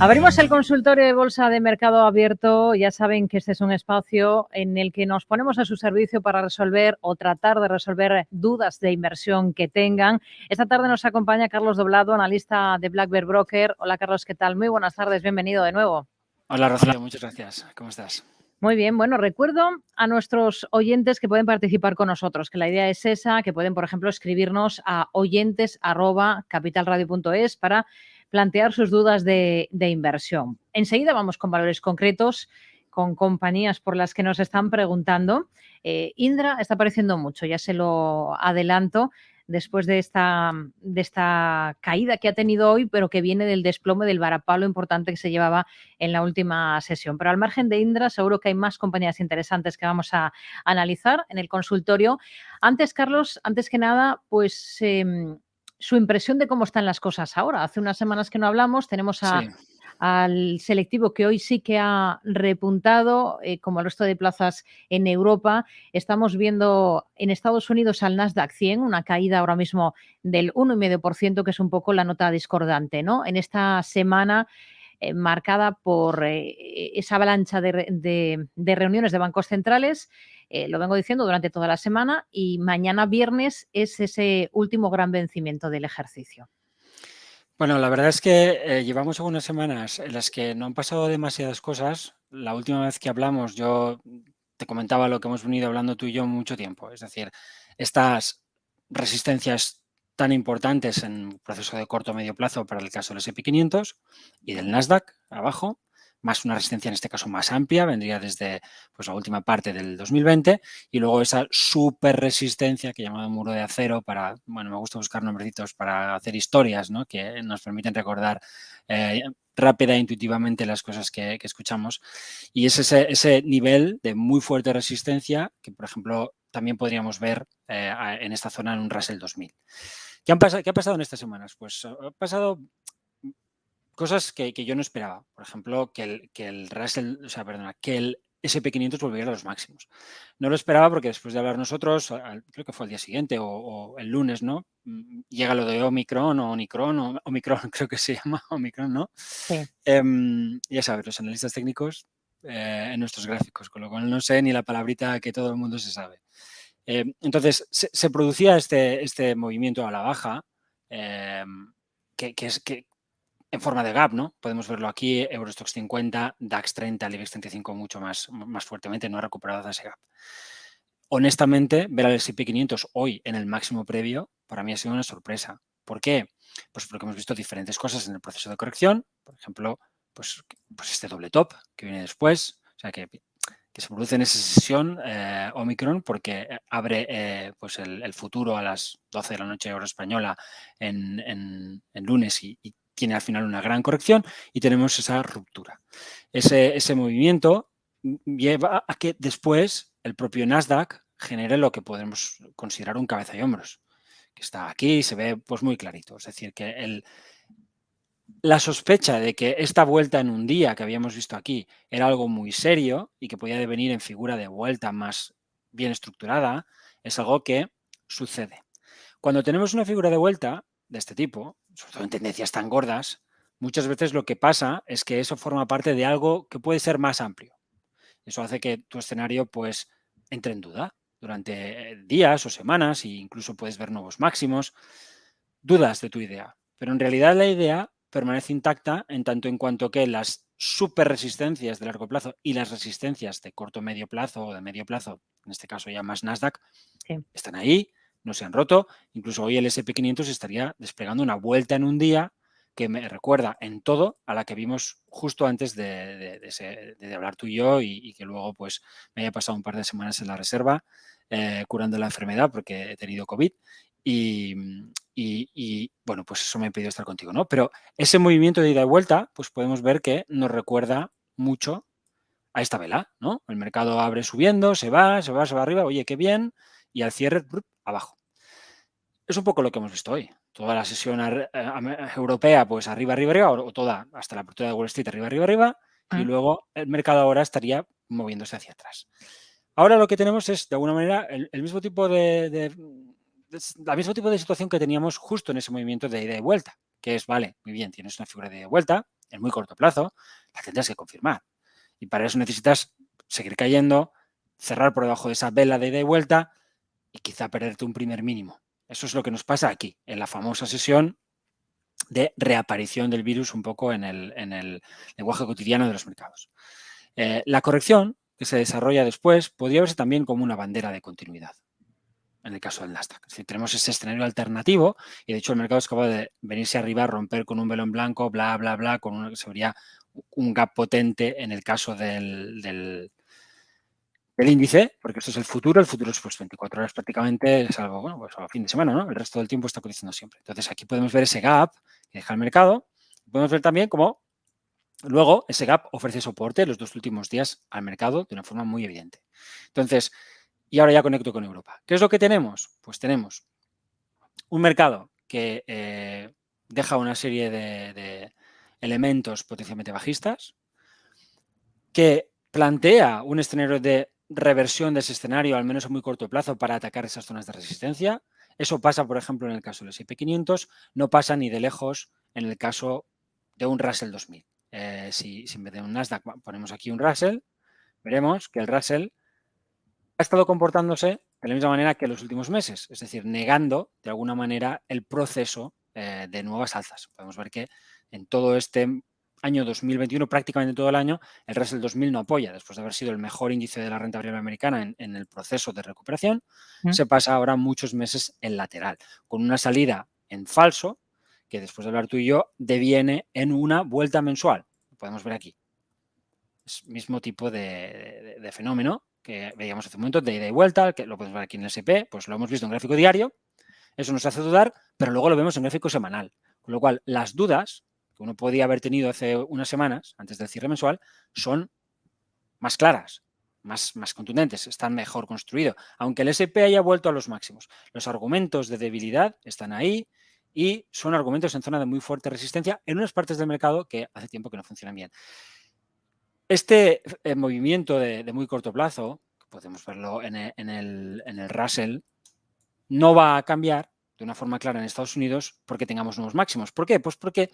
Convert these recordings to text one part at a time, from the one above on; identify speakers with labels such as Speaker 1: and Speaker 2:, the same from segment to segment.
Speaker 1: Abrimos el consultorio de Bolsa de Mercado Abierto. Ya saben que este es un espacio en el que nos ponemos a su servicio para resolver o tratar de resolver dudas de inversión que tengan. Esta tarde nos acompaña Carlos Doblado, analista de Black Bear Broker. Hola Carlos, ¿qué tal? Muy buenas tardes, bienvenido de nuevo.
Speaker 2: Hola Rocío, muchas gracias. ¿Cómo estás?
Speaker 1: Muy bien, bueno, recuerdo a nuestros oyentes que pueden participar con nosotros, que la idea es esa, que pueden, por ejemplo, escribirnos a oyentes@capitalradio.es para plantear sus dudas de inversión. Enseguida vamos con valores concretos, con compañías por las que nos están preguntando. Indra está apareciendo mucho, ya se lo adelanto, después de esta caída que ha tenido hoy, pero que viene del desplome del varapalo importante que se llevaba en la última sesión. Pero al margen de Indra, seguro que hay más compañías interesantes que vamos a analizar en el consultorio. Antes, Carlos, antes que nada, pues su impresión de cómo están las cosas ahora. Hace unas semanas que no hablamos, tenemos al selectivo que hoy sí que ha repuntado, como el resto de plazas en Europa. Estamos viendo en Estados Unidos al Nasdaq 100, una caída ahora mismo del 1,5%, que es un poco la nota discordante, ¿no? En esta semana marcada por esa avalancha de reuniones de bancos centrales, lo vengo diciendo durante toda la semana, y mañana viernes es ese último gran vencimiento del ejercicio.
Speaker 2: Bueno, la verdad es que llevamos algunas semanas en las que no han pasado demasiadas cosas. La última vez que hablamos yo te comentaba lo que hemos venido hablando tú y yo mucho tiempo. Es decir, estas resistencias tan importantes en proceso de corto o medio plazo para el caso del S&P 500 y del Nasdaq abajo, más una resistencia en este caso más amplia, vendría desde pues, la última parte del 2020 y luego esa super resistencia que he llamado muro de acero para, bueno, me gusta buscar nombrecitos para hacer historias, ¿no? Que nos permiten recordar rápida e intuitivamente las cosas que escuchamos. Y es ese nivel de muy fuerte resistencia que, por ejemplo, también podríamos ver en esta zona en un Russell 2000. ¿Qué ha pasado en estas semanas? Pues ha pasado cosas que yo no esperaba. Por ejemplo, que el Russell, o sea, perdona, que el S&P 500 volviera a los máximos. No lo esperaba porque después de hablar nosotros, creo que fue el día siguiente o el lunes, ¿no? Llega lo de Omicron o Omicron creo que se llama, Omicron, ¿no?
Speaker 1: Sí.
Speaker 2: Ya sabes, los analistas técnicos en nuestros gráficos, con lo cual no sé ni la palabrita que todo el mundo se sabe. Entonces, se producía este movimiento a la baja que en forma de gap, ¿no? Podemos verlo aquí, Eurostoxx 50, DAX 30, el IBEX 35 mucho más fuertemente, no ha recuperado ese gap. Honestamente, ver al S&P 500 hoy en el máximo previo, para mí ha sido una sorpresa. ¿Por qué? Pues porque hemos visto diferentes cosas en el proceso de corrección, por ejemplo, pues este doble top que viene después, o sea, que se produce en esa sesión Omicron porque abre pues el futuro a las 12 de la noche hora española en lunes y tiene al final una gran corrección y tenemos esa ruptura. Ese movimiento lleva a que después el propio Nasdaq genere lo que podemos considerar un cabeza y hombros, que está aquí y se ve pues muy clarito. Es decir, que la sospecha de que esta vuelta en un día que habíamos visto aquí era algo muy serio y que podía devenir en figura de vuelta más bien estructurada, es algo que sucede. Cuando tenemos una figura de vuelta de este tipo, sobre todo en tendencias tan gordas, muchas veces lo que pasa es que eso forma parte de algo que puede ser más amplio. Eso hace que tu escenario pues entre en duda durante días o semanas e incluso puedes ver nuevos máximos, dudas de tu idea. Pero en realidad la idea permanece intacta en tanto en cuanto que las super resistencias de largo plazo y las resistencias de corto medio plazo o de medio plazo, en este caso ya más Nasdaq,
Speaker 1: Sí.
Speaker 2: están ahí, no se han roto. Incluso hoy el S&P 500 estaría desplegando una vuelta en un día que me recuerda en todo a la que vimos justo antes de hablar tú y yo y que luego pues me haya pasado un par de semanas en la reserva curando la enfermedad porque he tenido COVID y bueno, pues eso me ha impedido estar contigo, ¿no? Pero ese movimiento de ida y vuelta, pues podemos ver que nos recuerda mucho a esta vela, ¿no? El mercado abre subiendo, se va arriba, oye, qué bien, y al cierre, abajo. Es un poco lo que hemos visto hoy. Toda la sesión europea, pues arriba, o toda, hasta la apertura de Wall Street, arriba, y luego el mercado ahora estaría moviéndose hacia atrás. Ahora lo que tenemos es, de alguna manera, el mismo tipo la mismo tipo de situación que teníamos justo en ese movimiento de ida y vuelta, que es, vale, muy bien, tienes una figura de ida y vuelta, en muy corto plazo, la tendrás que confirmar. Y para eso necesitas seguir cayendo, cerrar por debajo de esa vela de ida y vuelta y quizá perderte un primer mínimo. Eso es lo que nos pasa aquí, en la famosa sesión de reaparición del virus un poco en el lenguaje cotidiano de los mercados. La corrección que se desarrolla después podría verse también como una bandera de continuidad, en el caso del Nasdaq. Es decir, tenemos ese escenario alternativo y de hecho el mercado es capaz de venirse arriba, romper con un velo en blanco, bla, bla, bla, con una que se vería un gap potente en el caso del índice, porque esto es el futuro es pues 24 horas prácticamente, es algo, bueno, pues a fin de semana, ¿no? El resto del tiempo está cotizando siempre. Entonces aquí podemos ver ese gap que deja el mercado. Podemos ver también cómo luego ese gap ofrece soporte los 2 últimos días al mercado de una forma muy evidente. Entonces, y ahora ya conecto con Europa. ¿Qué es lo que tenemos? Pues tenemos un mercado que deja una serie de elementos potencialmente bajistas, que plantea un escenario de reversión de ese escenario, al menos a muy corto plazo, para atacar esas zonas de resistencia. Eso pasa, por ejemplo, en el caso del S&P 500, no pasa ni de lejos en el caso de un Russell 2000. Si en vez de un Nasdaq ponemos aquí un Russell, veremos que el Russell ha estado comportándose de la misma manera que en los últimos meses, es decir, negando de alguna manera el proceso de nuevas alzas. Podemos ver que en todo este año 2021, prácticamente todo el año, el Russell 2000 no apoya, después de haber sido el mejor índice de la renta variable americana en el proceso de recuperación, se pasa ahora muchos meses en lateral, con una salida en falso, que después de hablar tú y yo, deviene en una vuelta mensual. Lo podemos ver aquí. Es el mismo tipo de fenómeno que veíamos hace un momento, de ida y vuelta, que lo podemos ver aquí en el SP, pues lo hemos visto en gráfico diario, eso nos hace dudar, pero luego lo vemos en gráfico semanal. Con lo cual, las dudas que uno podía haber tenido hace unas semanas, antes del cierre mensual, son más claras, más contundentes, están mejor construidos. Aunque el SP haya vuelto a los máximos, los argumentos de debilidad están ahí y son argumentos en zona de muy fuerte resistencia en unas partes del mercado que hace tiempo que no funcionan bien. Este movimiento de muy corto plazo, podemos verlo en el Russell, no va a cambiar de una forma clara en Estados Unidos porque tengamos nuevos máximos. ¿Por qué? Pues porque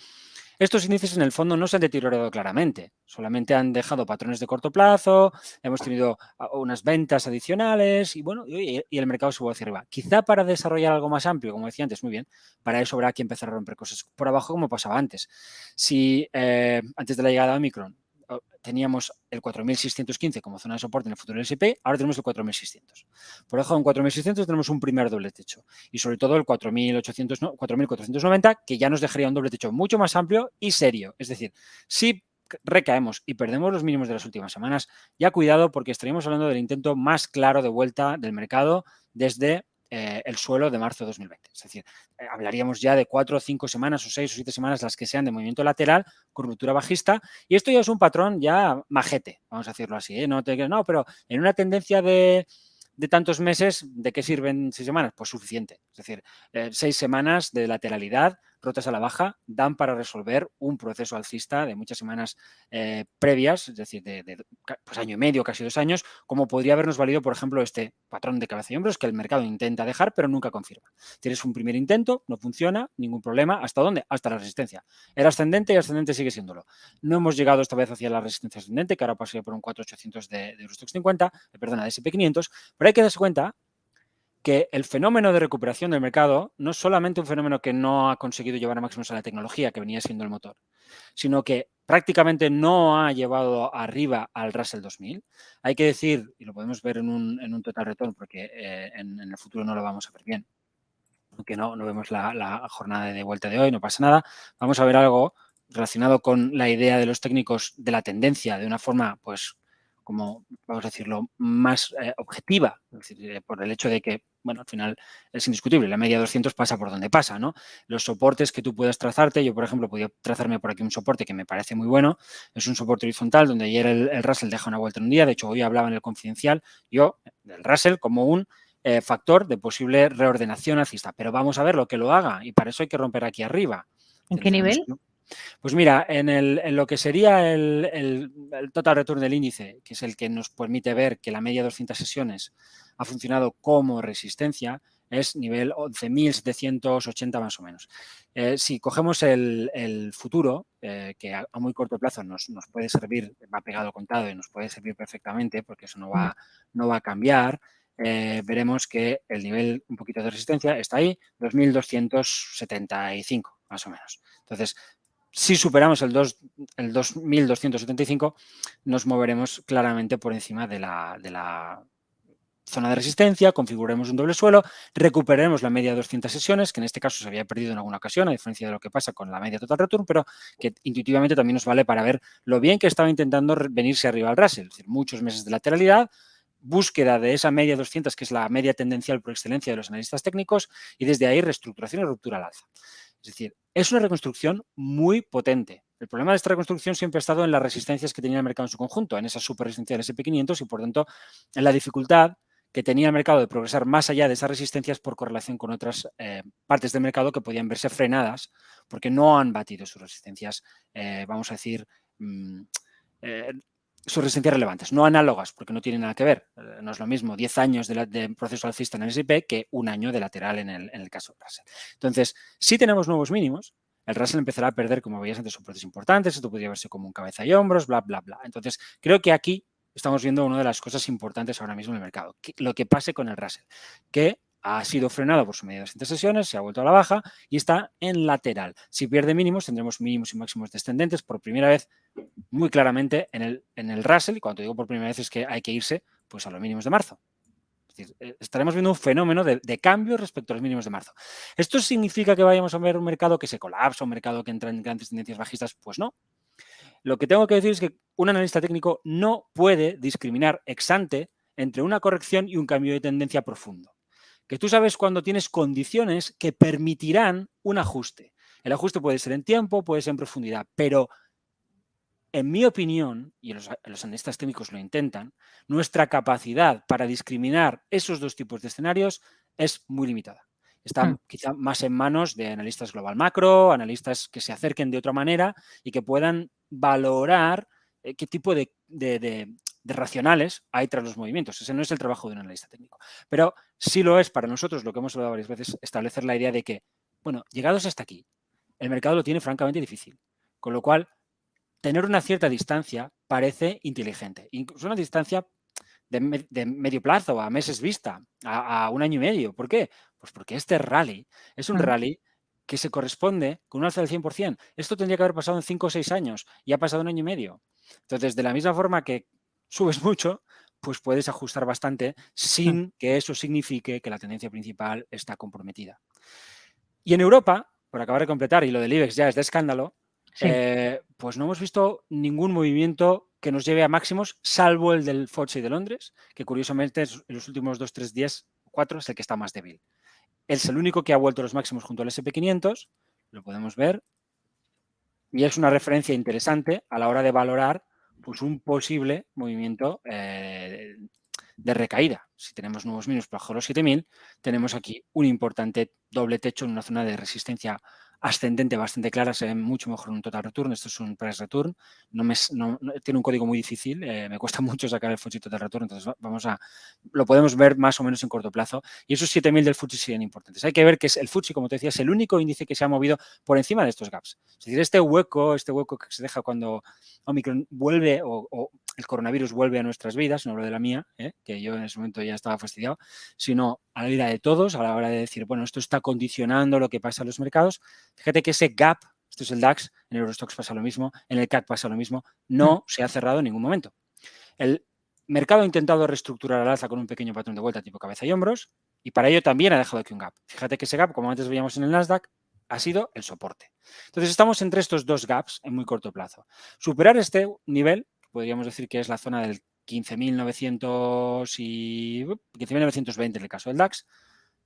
Speaker 2: estos índices en el fondo no se han deteriorado claramente, solamente han dejado patrones de corto plazo, hemos tenido unas ventas adicionales y bueno, y el mercado se vuelve hacia arriba. Quizá para desarrollar algo más amplio, como decía antes, muy bien, para eso habrá que empezar a romper cosas por abajo como pasaba antes. Si antes de la llegada de Omicron teníamos el 4.615 como zona de soporte en el futuro del S&P, ahora tenemos el 4.600. Por debajo de 4.600 tenemos un primer doble techo y sobre todo el 4.490 que ya nos dejaría un doble techo mucho más amplio y serio. Es decir, si recaemos y perdemos los mínimos de las últimas semanas, ya cuidado porque estaríamos hablando del intento más claro de vuelta del mercado desde el suelo de marzo de 2020. Es decir, hablaríamos ya de 4 o 5 semanas o 6 o 7 semanas, las que sean de movimiento lateral, con ruptura bajista, y esto ya es un patrón ya majete, vamos a decirlo así, ¿eh? No, pero en una tendencia de tantos meses, ¿de qué sirven 6 semanas? Pues suficiente. Es decir, 6 semanas de lateralidad, rotas a la baja, dan para resolver un proceso alcista de muchas semanas previas, es decir, pues año y medio, casi 2 años, como podría habernos valido, por ejemplo, este patrón de cabeza y hombros que el mercado intenta dejar, pero nunca confirma. Tienes un primer intento, no funciona, ningún problema. ¿Hasta dónde? Hasta la resistencia. Era ascendente y ascendente sigue siéndolo. No hemos llegado esta vez hacia la resistencia ascendente, que ahora pasaría por un 4.800 de Eurostoxx 50, de S&P 500, pero hay que darse cuenta que el fenómeno de recuperación del mercado no es solamente un fenómeno que no ha conseguido llevar a máximos a la tecnología, que venía siendo el motor, sino que prácticamente no ha llevado arriba al Russell 2000. Hay que decir, y lo podemos ver en un total return, porque en el futuro no lo vamos a ver bien, aunque no vemos la jornada de vuelta de hoy, no pasa nada, vamos a ver algo relacionado con la idea de los técnicos de la tendencia de una forma, pues, como, vamos a decirlo, más objetiva, es decir, por el hecho de que, bueno, al final es indiscutible, la media 200 pasa por donde pasa, ¿no? Los soportes que tú puedas trazarte, yo, por ejemplo, podía trazarme por aquí un soporte que me parece muy bueno, es un soporte horizontal donde ayer el Russell deja una vuelta en un día, de hecho, hoy hablaba en el Confidencial, yo, del Russell, como un factor de posible reordenación alcista, pero vamos a ver lo que lo haga y para eso hay que romper aquí arriba.
Speaker 1: ¿En qué nivel?
Speaker 2: Pues mira, en lo que sería el total return del índice, que es el que nos permite ver que la media de 200 sesiones ha funcionado como resistencia, es nivel 11.780 más o menos. Si cogemos el futuro, que a muy corto plazo nos puede servir, va pegado contado y nos puede servir perfectamente porque eso no va a cambiar, veremos que el nivel un poquito de resistencia está ahí, 2.275 más o menos. Entonces, si superamos el 2.275, nos moveremos claramente por encima de la zona de resistencia, configuraremos un doble suelo, recuperaremos la media de 200 sesiones, que en este caso se había perdido en alguna ocasión, a diferencia de lo que pasa con la media total return, pero que intuitivamente también nos vale para ver lo bien que estaba intentando venirse arriba al Russell, es decir, muchos meses de lateralidad, búsqueda de esa media 200, que es la media tendencial por excelencia de los analistas técnicos, y desde ahí reestructuración y ruptura al alza. Es decir, es una reconstrucción muy potente. El problema de esta reconstrucción siempre ha estado en las resistencias que tenía el mercado en su conjunto, en esa superresistencia del SP500 y, por tanto, en la dificultad que tenía el mercado de progresar más allá de esas resistencias por correlación con otras partes del mercado que podían verse frenadas porque no han batido sus resistencias, vamos a decir, sus resistencias relevantes, no análogas, porque no tienen nada que ver. No es lo mismo 10 años de proceso alcista en el S&P que un año de lateral en el caso de Russell. Entonces, si tenemos nuevos mínimos, el Russell empezará a perder, como veías antes, soportes importantes, esto podría verse como un cabeza y hombros, bla, bla, bla. Entonces, creo que aquí estamos viendo una de las cosas importantes ahora mismo en el mercado, lo que pase con el Russell, que ha sido frenado por su media de 200 sesiones, se ha vuelto a la baja y está en lateral. Si pierde mínimos, tendremos mínimos y máximos descendentes por primera vez muy claramente en el Russell, y cuando digo por primera vez es que hay que irse pues a los mínimos de marzo. Es decir, estaremos viendo un fenómeno de cambio respecto a los mínimos de marzo. ¿Esto significa que vayamos a ver un mercado que se colapsa, un mercado que entra en grandes tendencias bajistas? Pues no. Lo que tengo que decir es que un analista técnico no puede discriminar ex ante entre una corrección y un cambio de tendencia profundo. Que tú sabes cuando tienes condiciones que permitirán un ajuste. El ajuste puede ser en tiempo, puede ser en profundidad, pero en mi opinión, y los analistas técnicos lo intentan, nuestra capacidad para discriminar esos dos tipos de escenarios es muy limitada. Está quizá más en manos de analistas global macro, analistas que se acerquen de otra manera y que puedan valorar qué tipo de racionales hay tras los movimientos. Ese no es el trabajo de un analista técnico. Pero sí lo es para nosotros, lo que hemos hablado varias veces, establecer la idea de que, bueno, llegados hasta aquí, el mercado lo tiene francamente difícil. Con lo cual, tener una cierta distancia parece inteligente. Incluso una distancia de medio plazo, a meses vista, a un año y medio. ¿Por qué? Pues porque este rally es un rally que se corresponde con un alza del 100%. Esto tendría que haber pasado en 5 o 6 años y ha pasado un año y medio. Entonces, de la misma forma que subes mucho, pues puedes ajustar bastante sin que eso signifique que la tendencia principal está comprometida. Y en Europa, por acabar de completar, y lo del IBEX ya es de escándalo,
Speaker 1: Sí.
Speaker 2: pues no hemos visto ningún movimiento que nos lleve a máximos, salvo el del FTSE de Londres, que curiosamente en los últimos 2, 3 días, 4, es el que está más débil. Es el único que ha vuelto a los máximos junto al SP500, lo podemos ver, y es una referencia interesante a la hora de valorar pues, un posible movimiento de recaída. Si tenemos nuevos mínimos bajo los 7.000, tenemos aquí un importante doble techo en una zona de resistencia ascendente bastante clara, se ve mucho mejor en un total return. Esto es un price return, tiene un código muy difícil, me cuesta mucho sacar el FTSE total return, entonces lo podemos ver más o menos en corto plazo y esos 7.000 del FTSE serían importantes. Hay que ver que el FTSE, como te decía, es el único índice que se ha movido por encima de estos gaps. Es decir, este hueco que se deja cuando Omicron vuelve o el coronavirus vuelve a nuestras vidas, no hablo de la mía, que yo en ese momento ya estaba fastidiado, sino a la vida de todos, a la hora de decir, bueno, esto está condicionando lo que pasa en los mercados. Fíjate que ese gap, esto es el DAX, en Eurostoxx pasa lo mismo, en el CAC pasa lo mismo, no se ha cerrado en ningún momento. El mercado ha intentado reestructurar al alza con un pequeño patrón de vuelta tipo cabeza y hombros, y para ello también ha dejado aquí un gap. Fíjate que ese gap, como antes veíamos en el Nasdaq, ha sido el soporte. Entonces estamos entre estos dos gaps en muy corto plazo. Superar este nivel, podríamos decir que es la zona del 15.900 y 15.920 en el caso del DAX,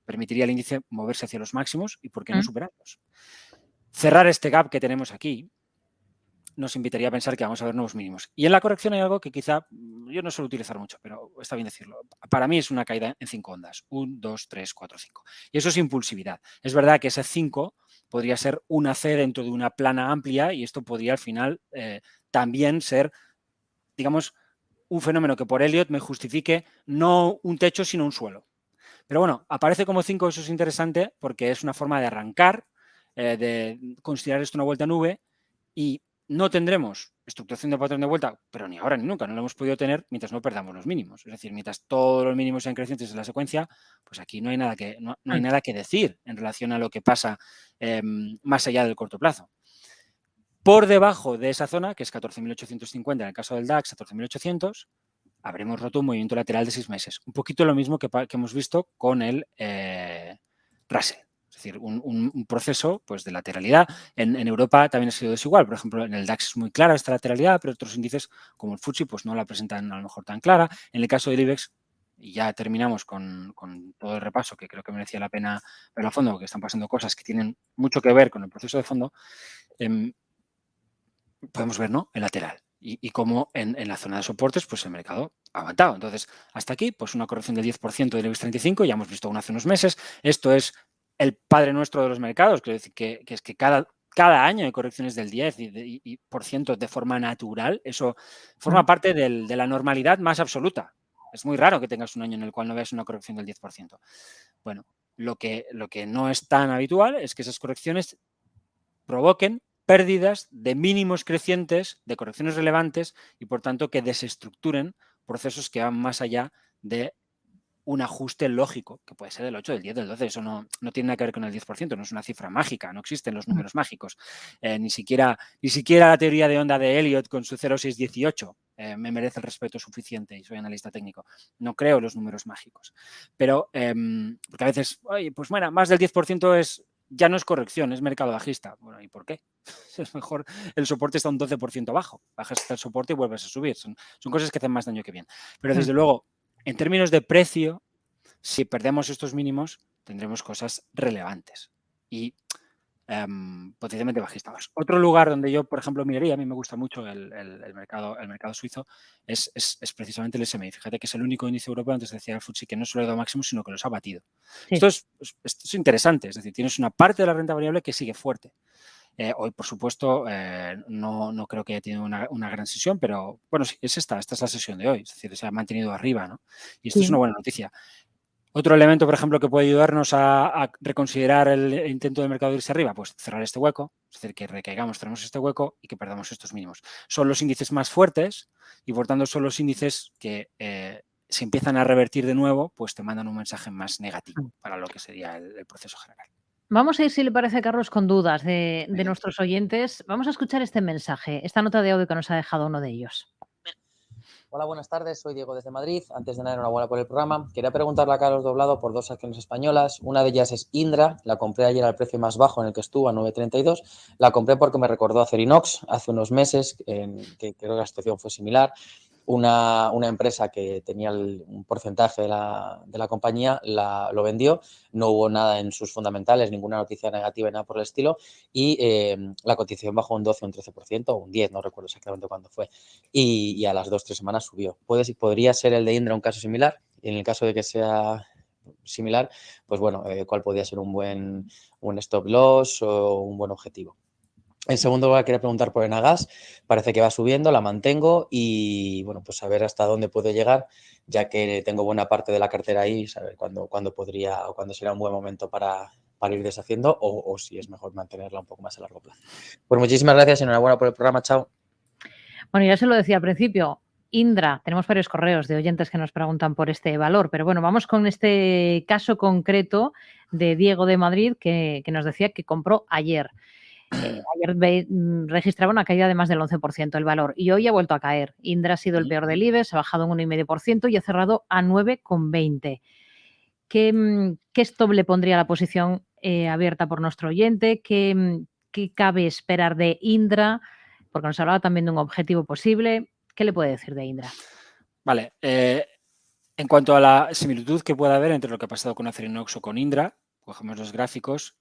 Speaker 2: permitiría al índice moverse hacia los máximos y por qué no superarlos. Cerrar este gap que tenemos aquí nos invitaría a pensar que vamos a ver nuevos mínimos. Y en la corrección hay algo que quizá yo no suelo utilizar mucho, pero está bien decirlo. Para mí es una caída en 5 ondas. 1, 2, 3, 4, 5. Y eso es impulsividad. Es verdad que ese 5 podría ser una C dentro de una plana amplia y esto podría al final también ser, digamos, un fenómeno que por Elliott me justifique no un techo, sino un suelo. Pero bueno, aparece como 5, eso es interesante porque es una forma de arrancar, de considerar esto una vuelta a nube y no tendremos estructuración de patrón de vuelta, pero ni ahora ni nunca, no lo hemos podido tener mientras no perdamos los mínimos. Es decir, mientras todos los mínimos sean crecientes en la secuencia, pues aquí no hay nada que decir en relación a lo que pasa más allá del corto plazo. Por debajo de esa zona, que es 14.850 en el caso del DAX, 14.800, habremos roto un movimiento lateral de 6 meses. Un poquito lo mismo que hemos visto con el Russell. Es decir, un proceso pues, de lateralidad. En Europa también ha sido desigual. Por ejemplo, en el DAX es muy clara esta lateralidad, pero otros índices como el FTSE pues, no la presentan a lo mejor tan clara. En el caso del IBEX, y ya terminamos con todo el repaso, que creo que merecía la pena ver a fondo, porque están pasando cosas que tienen mucho que ver con el proceso de fondo, podemos ver, ¿no?, el lateral. Y cómo en la zona de soportes, pues el mercado ha aguantado. Entonces, hasta aquí, pues una corrección del 10% del IBEX 35, ya hemos visto una hace unos meses. Esto es el padre nuestro de los mercados, quiero decir que es que cada año hay correcciones del 10% de forma natural. Eso forma parte de la normalidad más absoluta. Es muy raro que tengas un año en el cual no veas una corrección del 10%. Bueno, lo que no es tan habitual es que esas correcciones provoquen pérdidas de mínimos crecientes, de correcciones relevantes y, por tanto, que desestructuren procesos que van más allá de un ajuste lógico, que puede ser del 8, del 10, del 12. Eso no tiene nada que ver con el 10%, no es una cifra mágica, no existen los números mágicos. Ni siquiera la teoría de onda de Elliott con su 0,618 me merece el respeto suficiente y soy analista técnico. No creo en los números mágicos. Pero, porque a veces, oye, pues bueno, más del 10% ya no es corrección, es mercado bajista. Bueno, ¿y por qué? Es mejor, el soporte está un 12% bajo. Bajas hasta el soporte y vuelves a subir. Son cosas que hacen más daño que bien. Pero desde luego, en términos de precio, si perdemos estos mínimos, tendremos cosas relevantes y potencialmente bajistas. Otro lugar donde yo, por ejemplo, miraría, a mí me gusta mucho el mercado suizo, es precisamente el SMI. Fíjate que es el único índice europeo, antes decía el FTSE, que no solo ha dado máximo, sino que los ha batido. Sí. Esto es interesante, es decir, tienes una parte de la renta variable que sigue fuerte. Hoy, por supuesto, no creo que haya tenido una gran sesión, pero bueno, sí, esta es la sesión de hoy, es decir, se ha mantenido arriba, ¿no? Y esto es una buena noticia. Otro elemento, por ejemplo, que puede ayudarnos a reconsiderar el intento del mercado de irse arriba, pues cerrar este hueco, es decir, que recaigamos, tenemos este hueco y que perdamos estos mínimos. Son los índices más fuertes y, por tanto, son los índices que se empiezan a revertir de nuevo, pues te mandan un mensaje más negativo para lo que sería el proceso general.
Speaker 1: Vamos a ir, si le parece, Carlos, con dudas de nuestros oyentes. Vamos a escuchar este mensaje, esta nota de audio que nos ha dejado uno de ellos.
Speaker 3: Hola, buenas tardes. Soy Diego desde Madrid. Antes de nada, enhorabuena por el programa. Quería preguntarle a Carlos Doblado por 2 acciones españolas. Una de ellas es Indra. La compré ayer al precio más bajo en el que estuvo, a 9,32. La compré porque me recordó a Acerinox hace unos meses, que creo que la situación fue similar. Una empresa que tenía un porcentaje de la compañía lo vendió, no hubo nada en sus fundamentales, ninguna noticia negativa y nada por el estilo, y la cotización bajó un 12 o un 13%, o un 10%, no recuerdo exactamente cuándo fue, y a las 2-3 semanas subió. ¿Podría ser el de Indra un caso similar? Y en el caso de que sea similar, pues bueno, ¿cuál podría ser un stop loss o un buen objetivo? En segundo lugar, quería preguntar por Enagas. Parece que va subiendo, la mantengo y, bueno, pues saber hasta dónde puedo llegar, ya que tengo buena parte de la cartera ahí, saber cuándo podría o cuándo será un buen momento para ir deshaciendo o si es mejor mantenerla un poco más a largo plazo. Pues muchísimas gracias y enhorabuena por el programa. Chao.
Speaker 1: Bueno, ya se lo decía al principio. Indra, tenemos varios correos de oyentes que nos preguntan por este valor, pero bueno, vamos con este caso concreto de Diego de Madrid que nos decía que compró ayer. Ayer registraba una caída de más del 11% el valor y hoy ha vuelto a caer. Indra ha sido el peor del IBEX, ha bajado un 1,5% y ha cerrado a 9,20. ¿Qué stop le pondría a la posición abierta por nuestro oyente? ¿Qué cabe esperar de Indra? Porque nos hablaba también de un objetivo posible. ¿Qué le puede decir de Indra?
Speaker 2: Vale. En cuanto a la similitud que pueda haber entre lo que ha pasado con Acerinox o con Indra, cogemos los gráficos,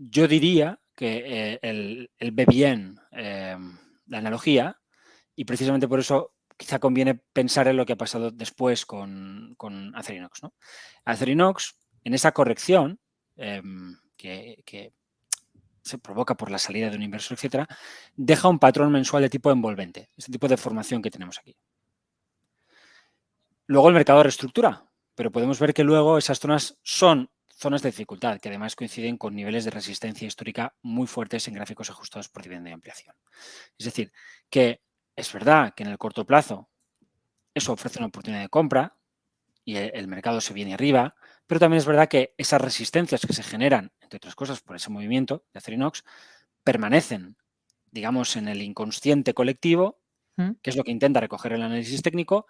Speaker 2: yo diría que él ve bien la analogía y precisamente por eso quizá conviene pensar en lo que ha pasado después con Acerinox, ¿no? Acerinox, en esa corrección que se provoca por la salida de un inversor, etcétera, deja un patrón mensual de tipo envolvente, este tipo de formación que tenemos aquí. Luego el mercado reestructura, pero podemos ver que luego esas zonas son zonas de dificultad, que además coinciden con niveles de resistencia histórica muy fuertes en gráficos ajustados por dividendo y ampliación. Es decir, que es verdad que en el corto plazo eso ofrece una oportunidad de compra y el mercado se viene arriba, pero también es verdad que esas resistencias que se generan, entre otras cosas, por ese movimiento de Acerinox, permanecen, digamos, en el inconsciente colectivo, que es lo que intenta recoger el análisis técnico,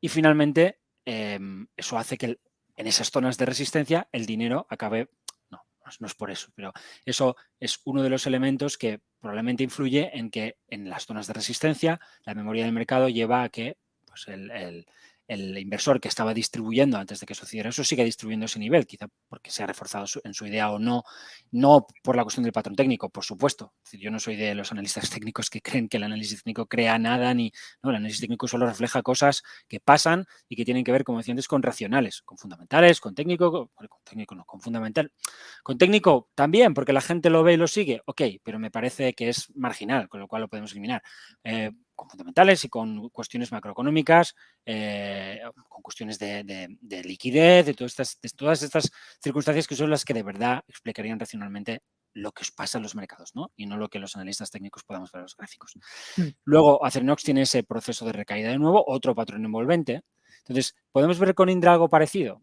Speaker 2: y finalmente eso hace que en esas zonas de resistencia el dinero acabe, no es por eso, pero eso es uno de los elementos que probablemente influye en que en las zonas de resistencia la memoria del mercado lleva a que pues, el inversor que estaba distribuyendo antes de que sucediera eso sigue distribuyendo ese nivel, quizá porque se ha reforzado en su idea o no, no por la cuestión del patrón técnico, por supuesto. Es decir, yo no soy de los analistas técnicos que creen que el análisis técnico crea nada, no, el análisis técnico solo refleja cosas que pasan y que tienen que ver, como decía antes, con racionales, con fundamentales, con técnico no, con fundamental. Con técnico también, porque la gente lo ve y lo sigue, ok, pero me parece que es marginal, con lo cual lo podemos eliminar. Con fundamentales y con cuestiones macroeconómicas, con cuestiones de liquidez, de todas estas circunstancias que son las que de verdad explicarían racionalmente lo que os pasa en los mercados, ¿no? Y no lo que los analistas técnicos podamos ver en los gráficos. Luego, Acerinox tiene ese proceso de recaída de nuevo, otro patrón envolvente. Entonces, ¿podemos ver con Indra algo parecido?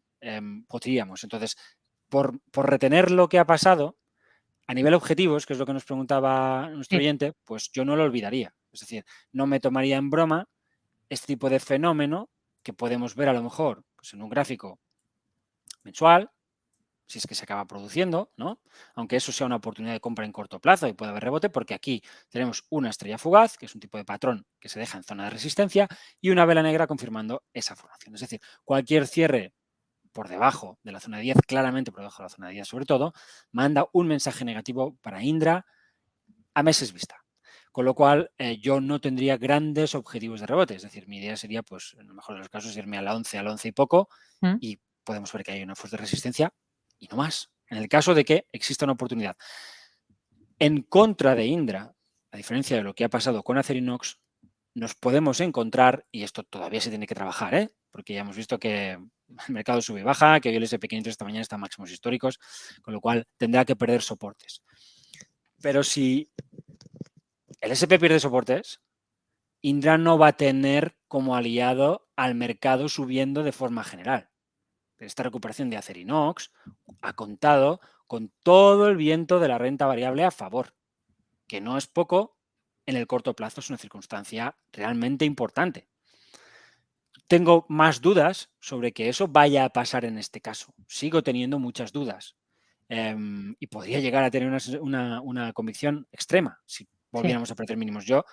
Speaker 2: Podríamos. Entonces, por retener lo que ha pasado, a nivel objetivos, que es lo que nos preguntaba nuestro oyente, pues yo no lo olvidaría. Es decir, no me tomaría en broma este tipo de fenómeno que podemos ver a lo mejor pues, en un gráfico mensual, si es que se acaba produciendo, ¿no? Aunque eso sea una oportunidad de compra en corto plazo y puede haber rebote, porque aquí tenemos una estrella fugaz, que es un tipo de patrón que se deja en zona de resistencia, y una vela negra confirmando esa formación. Es decir, cualquier cierre por debajo de la zona de 10, claramente por debajo de la zona de 10 sobre todo, manda un mensaje negativo para Indra a meses vista. Con lo cual, yo no tendría grandes objetivos de rebote. Es decir, mi idea sería, pues, en el mejor de los casos, irme al 11 y poco y podemos ver que hay una fuerza de resistencia y no más. En el caso de que exista una oportunidad. En contra de Indra, a diferencia de lo que ha pasado con Acerinox, nos podemos encontrar, y esto todavía se tiene que trabajar, porque ya hemos visto que el mercado sube y baja, que hoy el SP500 esta mañana está en máximos históricos, con lo cual tendrá que perder soportes. Pero si el SP pierde soportes, Indra no va a tener como aliado al mercado subiendo de forma general. Esta recuperación de Acerinox ha contado con todo el viento de la renta variable a favor, que no es poco, en el corto plazo es una circunstancia realmente importante. Tengo más dudas sobre que eso vaya a pasar en este caso. Sigo teniendo muchas dudas. Y podría llegar a tener una convicción extrema si volviéramos a perder mínimos. Yo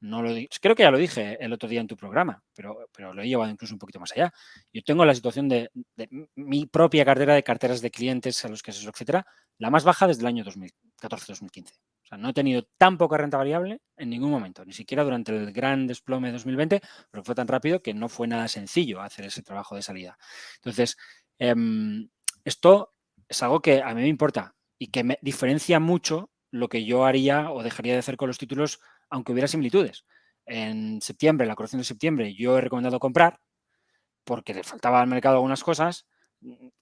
Speaker 2: no lo creo que ya lo dije el otro día en tu programa, pero lo he llevado incluso un poquito más allá. Yo tengo la situación de mi propia cartera de carteras de clientes a los que asesoro, etcétera, la más baja desde el año 2014-2015. O sea, no he tenido tan poca renta variable en ningún momento, ni siquiera durante el gran desplome de 2020, pero fue tan rápido que no fue nada sencillo hacer ese trabajo de salida. Entonces, esto es algo que a mí me importa y que me diferencia mucho lo que yo haría o dejaría de hacer con los títulos, aunque hubiera similitudes. En septiembre, la corrección de septiembre, yo he recomendado comprar porque le faltaba al mercado algunas cosas, en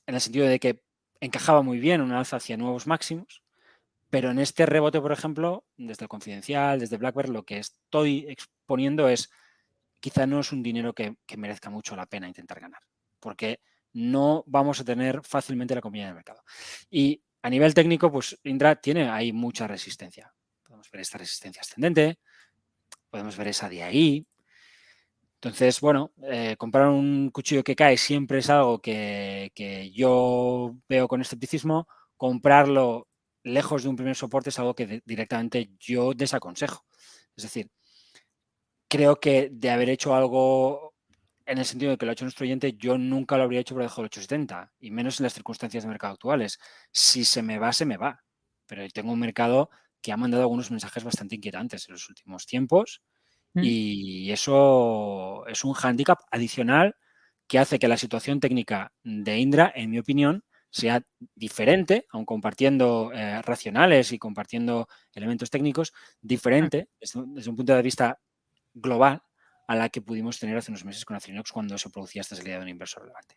Speaker 2: el sentido de que encajaba muy bien una alza hacia nuevos máximos, pero en este rebote, por ejemplo, desde el Confidencial, desde BlackBerry, lo que estoy exponiendo es, quizá no es un dinero que merezca mucho la pena intentar ganar, porque no vamos a tener fácilmente la compañía de mercado. Y a nivel técnico, pues Indra tiene ahí mucha resistencia. Podemos ver esta resistencia ascendente, podemos ver esa de ahí. Entonces, bueno, comprar un cuchillo que cae siempre es algo que yo veo con escepticismo. Comprarlo lejos de un primer soporte es algo que directamente yo desaconsejo. Es decir, creo que de haber hecho algo en el sentido de que lo ha hecho nuestro oyente, yo nunca lo habría hecho por debajo del 870, y menos en las circunstancias de mercado actuales. Si se me va, se me va. Pero tengo un mercado que ha mandado algunos mensajes bastante inquietantes en los últimos tiempos y eso es un hándicap adicional que hace que la situación técnica de Indra, en mi opinión, sea diferente, aun compartiendo racionales y compartiendo elementos técnicos, diferente desde un punto de vista global a la que pudimos tener hace unos meses con Acerinox cuando se producía esta salida de un inversor relevante.